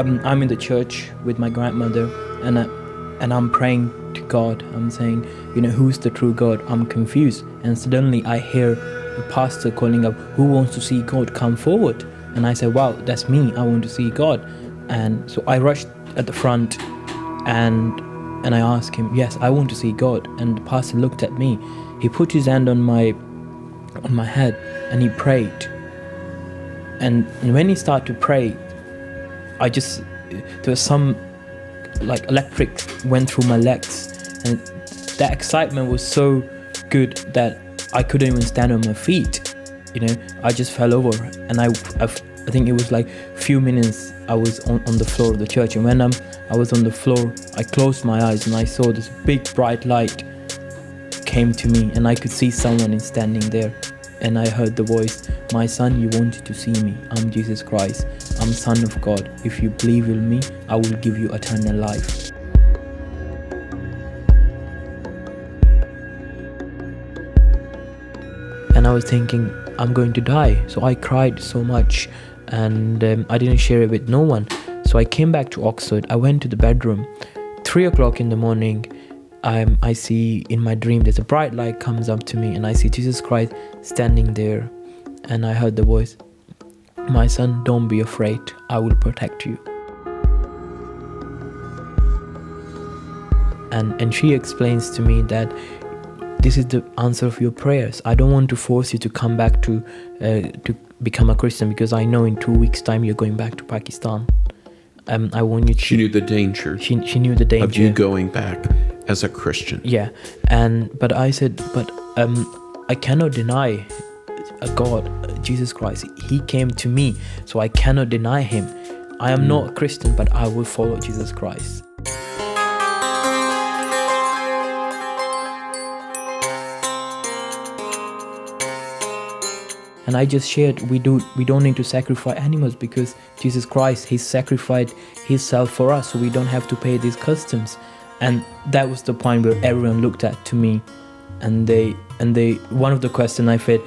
I'm in the church with my grandmother, and I'm praying to God. I'm saying, who's the true God? I'm confused. And suddenly I hear the pastor calling up, who wants to see God? Come forward. And I said, wow, that's me. I want to see God. And so I rushed at the front and I asked him, yes, I want to see God. And the pastor looked at me. He put his hand on my head and he prayed. And when he started to pray, there was some like electric went through my legs, and that excitement was so good that I couldn't even stand on my feet. I just fell over, and I think it was like a few minutes I was on the floor of the church. And when I was on the floor, I closed my eyes and I saw this big bright light came to me, and I could see someone standing there. And I heard the voice, my son, you wanted to see me. I'm Jesus Christ. I'm Son of God. If you believe in me, I will give you eternal life. And I was thinking, I'm going to die. So I cried so much, and I didn't share it with no one. So I came back to Oxford. I went to the bedroom. 3 o'clock in the morning, I see in my dream there's a bright light comes up to me, and I see Jesus Christ standing there, and I heard the voice, my son, don't be afraid, I will protect you. And she explains to me that this is the answer of your prayers. I don't want to force you to come back to become a Christian, because I know in 2 weeks' time you're going back to Pakistan. I want you to... She knew the danger. She knew the danger of you going back as a Christian. Yeah, but I said, I cannot deny a God, Jesus Christ. He came to me, so I cannot deny him. I am not a Christian, but I will follow Jesus Christ. And I just shared, we don't need to sacrifice animals, because Jesus Christ, he sacrificed himself for us, so we don't have to pay these customs. And that was the point where everyone looked at to me, and they one of the questions I said,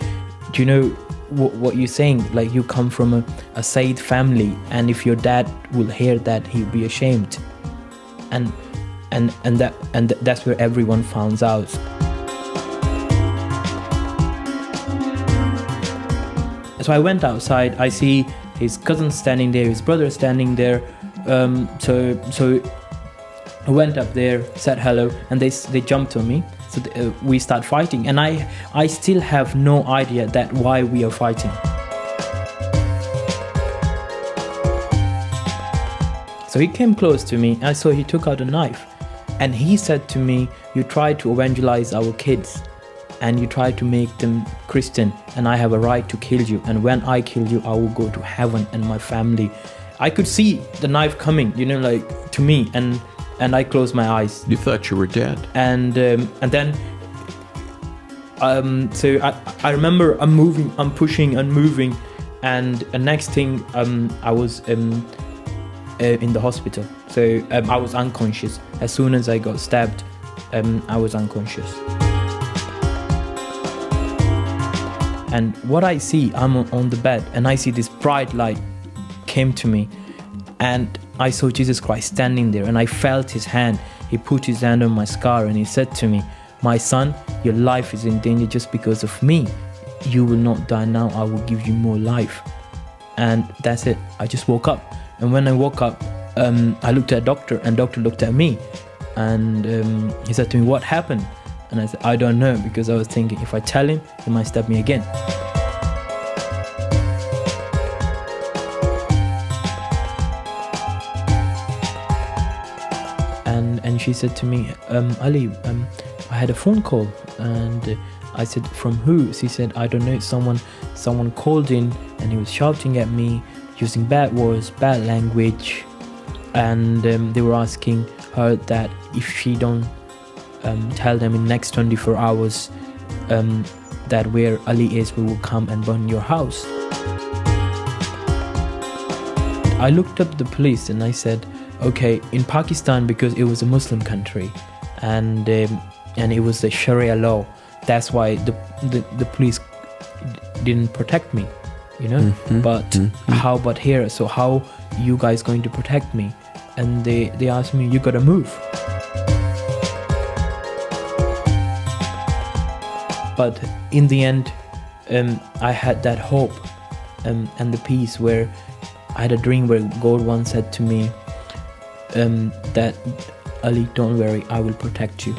do you know what you're saying? Like, you come from a Said family, and if your dad will hear that, he'll be ashamed. And that's where everyone found out. So I went outside. I see his cousin standing there, his brother standing there. So I went up there, said hello, and they jumped on me. So we start fighting, and I still have no idea that why we are fighting. So he came close to me, and so he took out a knife, and he said to me, you try to evangelize our kids, and you try to make them Christian, and I have a right to kill you, and when I kill you, I will go to heaven and my family. I could see the knife coming, like to me, and I closed my eyes. You thought you were dead. And then, so I remember I'm pushing and moving, and the next thing, I was in the hospital. So I was unconscious. As soon as I got stabbed, I was unconscious. And what I see, I'm on the bed, and I see this bright light came to me, and I saw Jesus Christ standing there, and I felt his hand. He put his hand on my scar, and he said to me, my son, your life is in danger just because of me. You will not die now. I will give you more life. And that's it. I just woke up. And when I woke up, I looked at doctor, and doctor looked at me, and he said to me, what happened? And I said, I don't know, because I was thinking, if I tell him, he might stab me again. And she said to me, Ali, I had a phone call. And I said, from who? She said, I don't know, someone called in, and he was shouting at me, using bad words, bad language. And they were asking her that if she don't tell them in next 24 hours that where Ali is, we will come and burn your house. I looked up the police, and I said, okay, in Pakistan, because it was a Muslim country, and it was the Sharia law, that's why the police didn't protect me. you know. But how about here? So how you guys going to protect me? And they asked me, you gotta move. But in the end, I had that hope and the peace where I had a dream where God once said to me that, Ali, don't worry, I will protect you.